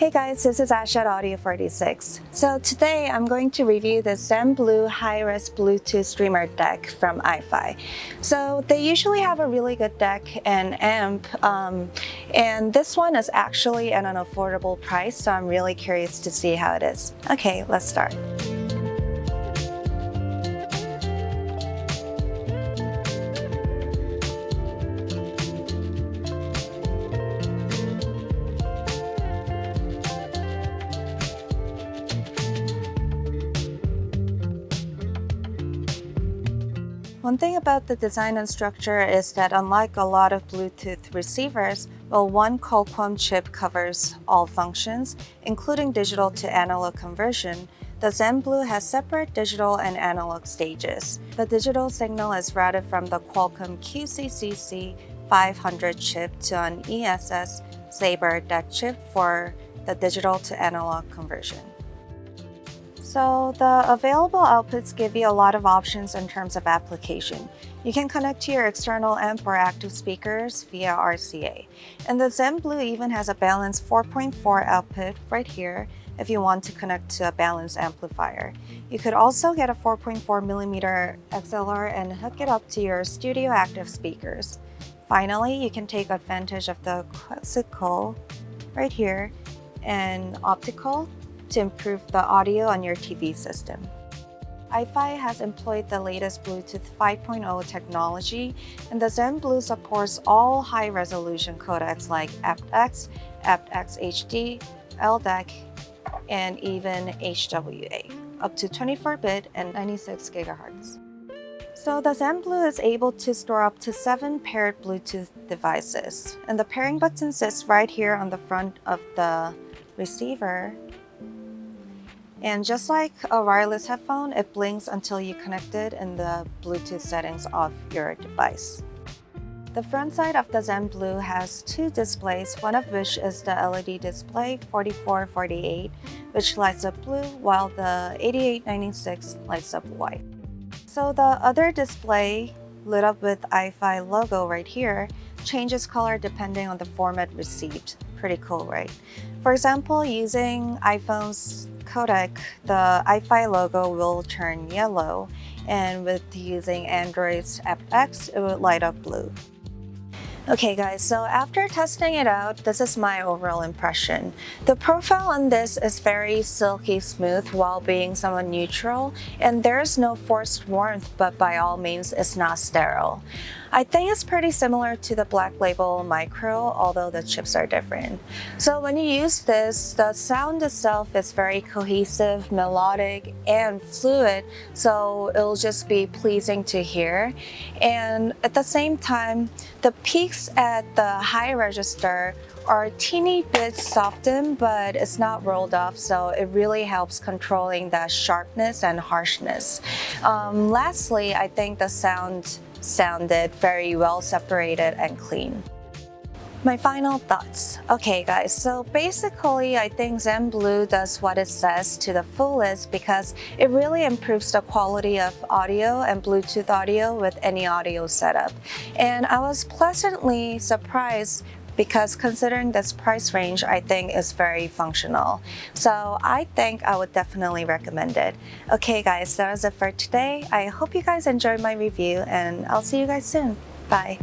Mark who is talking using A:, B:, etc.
A: Hey guys, this is Ash at Audio46. So today I'm going to review the Zen Blue high-res Bluetooth streamer DAC from iFi. So they usually have a really good DAC and amp, and this one is actually at an affordable price, so I'm really curious to see how it is. Okay, let's start. One thing about the design and structure is that unlike a lot of Bluetooth receivers, one Qualcomm chip covers all functions, including digital to analog conversion, the Zen Blue has separate digital and analog stages. The digital signal is routed from the Qualcomm QCCC 500 chip to an ESS Sabre DAC chip for the digital to analog conversion. So the available outputs give you a lot of options in terms of application. You can connect to your external amp or active speakers via RCA. And the Zen Blue even has a balanced 4.4 output right here if you want to connect to a balanced amplifier. You could also get a 4.4mm XLR and hook it up to your studio active speakers. Finally, you can take advantage of the classical right here and optical to improve the audio on your TV system. iFi has employed the latest Bluetooth 5.0 technology, and the Zen Blue supports all high-resolution codecs like aptX, aptX HD, LDAC, and even HWA, up to 24-bit and 96 GHz. So the Zen Blue is able to store up to 7 paired Bluetooth devices, and the pairing button sits right here on the front of the receiver. And just like a wireless headphone, it blinks until you connect it in the Bluetooth settings of your device. The front side of the Zen Blue has 2 displays, one of which is the LED display 4448, which lights up blue, while the 8896 lights up white. So the other display, lit up with iFi logo right here, changes color depending on the format received. Pretty cool, right? For example, using iPhone's codec, the iFi logo will turn yellow, and with using Android's aptX, it would light up blue. Okay guys, so after testing it out, this is my overall impression. The profile on this is very silky smooth while being somewhat neutral, and there's no forced warmth, but by all means it's not sterile. I think it's pretty similar to the Black Label Micro, although the chips are different. So when you use this, the sound itself is very cohesive, melodic, and fluid, so it'll just be pleasing to hear. And at the same time, the peaks at the high register are a teeny bit softened, but it's not rolled off, so it really helps controlling the sharpness and harshness. Lastly, I think the sounded very well separated and clean. My final thoughts. Okay guys, so basically I think Zen Blue does what it says to the fullest because it really improves the quality of audio and Bluetooth audio with any audio setup. And I was pleasantly surprised because considering this price range, I think is very functional. So I think I would definitely recommend it. Okay guys, that was it for today. I hope you guys enjoyed my review, and I'll see you guys soon. Bye.